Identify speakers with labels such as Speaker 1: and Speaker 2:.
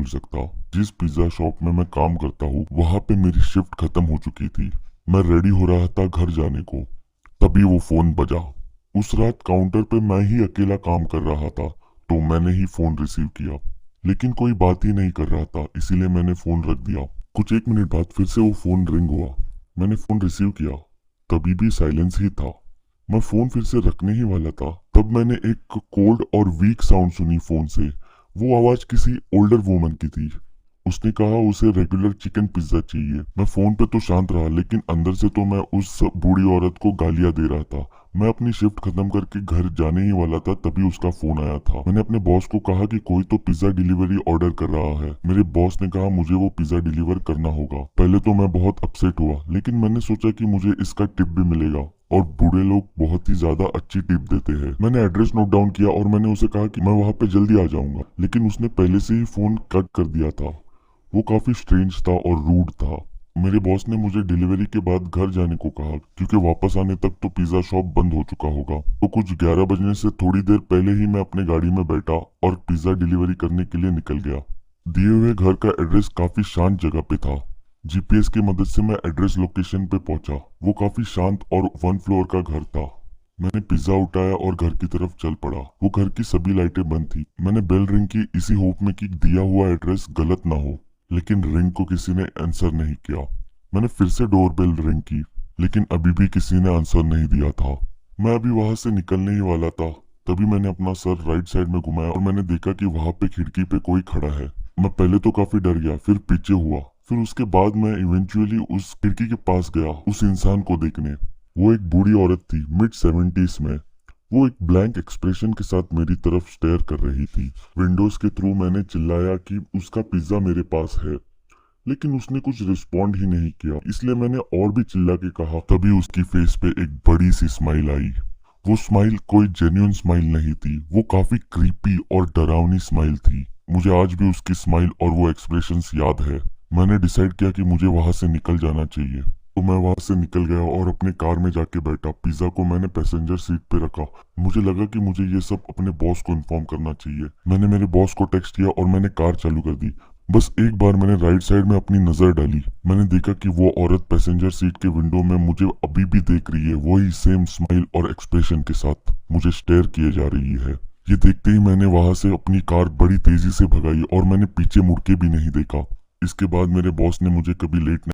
Speaker 1: भूल सकता। जिस पिज्जा शॉप में मैं काम करता हूँ वहाँ पे मेरी शिफ्ट खत्म हो चुकी थी। मैं रेडी हो रहा था घर जाने को, तभी वो फोन बजा। उस रात काउंटर पे मैं ही अकेला काम कर रहा था, तो मैंने ही फोन रिसीव किया। लेकिन कोई बात ही नहीं कर रहा था, इसीलिए मैंने फोन रख दिया। कुछ 1 मिनट बाद फिर से वो फोन रिंग हुआ। मैंने फोन रिसीव किया, तभी भी साइलेंस ही था। मैं फोन फिर से रखने ही वाला था, तब मैंने एक कोल्ड और वीक साउंड सुनी फोन से। वो आवाज किसी ओल्डर वुमन की थी। उसने कहा उसे रेगुलर चिकन पिज्जा चाहिए। मैं फोन पे तो शांत रहा, लेकिन अंदर से तो मैं उस बूढ़ी औरत को गालियां दे रहा था। मैं अपनी शिफ्ट खत्म करके घर जाने ही वाला था, तभी उसका फोन आया था। मैंने अपने बॉस को कहा कि कोई तो पिज्जा डिलीवरी ऑर्डर कर रहा है। मेरे बॉस ने कहा मुझे वो पिज्जा डिलीवर करना होगा। पहले तो मैं बहुत अपसेट हुआ, लेकिन मैंने सोचा कि मुझे इसका टिप भी मिलेगा, और बूढ़े लोग बहुत ही ज्यादा अच्छी टिप देते हैं। मैंने एड्रेस नोट डाउन किया और मैंने उसे कहा कि मैं वहां पे जल्दी आ जाऊंगा, लेकिन उसने पहले से ही फोन कट कर दिया था। वो काफी स्ट्रेंज था और रूड था। मेरे बॉस ने मुझे डिलीवरी के बाद घर जाने को कहा, क्योंकि वापस आने तक तो पिज्जा शॉप बंद हो चुका होगा। तो कुछ 11 बजने से थोड़ी देर पहले ही मैं अपने गाड़ी में बैठा और पिज्जा डिलीवरी करने के लिए निकल गया। दिए हुए घर का एड्रेस काफी शांत जगह पे था। जीपीएस की मदद से मैं एड्रेस लोकेशन पे पहुंचा। वो काफी शांत और 1 फ्लोर का घर था। मैंने पिज्जा उठाया और घर की तरफ चल पड़ा। वो घर की सभी लाइटें बंद थी। मैंने बेल रिंग की, इसी होप में कि दिया हुआ एड्रेस गलत ना हो, लेकिन रिंग को किसी ने आंसर नहीं किया। मैंने फिर से डोर बेल रिंग की, लेकिन अभी भी किसी ने आंसर नहीं दिया था। मैं अभी वहां से निकलने ही वाला था, तभी मैंने अपना सर राइट साइड में घुमाया और मैंने देखा कि वहां पे खिड़की पे कोई खड़ा है। मैं पहले तो काफी डर गया, फिर पीछे हुआ, फिर उसके बाद मैं इवेंचुअली उस खिड़की के पास गया उस इंसान को देखने। वो एक बूढ़ी औरत थी, मिड 70s में। वो एक ब्लैंक एक्सप्रेशन के साथ मेरी तरफ स्टेयर कर रही थी। विंडोज के थ्रू मैंने चिल्लाया कि उसका पिज्जा मेरे पास है, लेकिन उसने कुछ रिस्पॉन्ड ही नहीं किया। इसलिए मैंने और भी चिल्ला के कहा। तभी उसकी फेस पे एक बड़ी सी स्माइल आई। वो स्माइल कोई जेन्युइन स्माइल नहीं थी, वो काफी क्रीपी और डरावनी स्माइल थी। मुझे आज भी उसकी स्माइल और वो एक्सप्रेशंस याद है। मैंने डिसाइड किया कि मुझे वहां से निकल जाना चाहिए, तो मैं वहां से निकल गया और अपने कार में जाके बैठा। पिज्जा को मैंने पैसेंजर सीट पे रखा। मुझे लगा कि मुझे ये सब अपने बॉस को इन्फॉर्म करना चाहिए। मैंने मेरे बॉस को टेक्स्ट किया और मैंने कार चालू कर दी। बस एक बार मैंने राइट साइड में अपनी नजर डाली। मैंने देखा कि वो औरत पैसेंजर सीट के विंडो में मुझे अभी भी देख रही है, वही सेम स्माइल और एक्सप्रेशन के साथ मुझे स्टेयर किए जा रही है। ये देखते ही मैंने वहां से अपनी कार बड़ी तेजी से भगाई और मैंने पीछे मुड़ के भी नहीं देखा। इसके बाद मेरे बॉस ने मुझे कभी लेट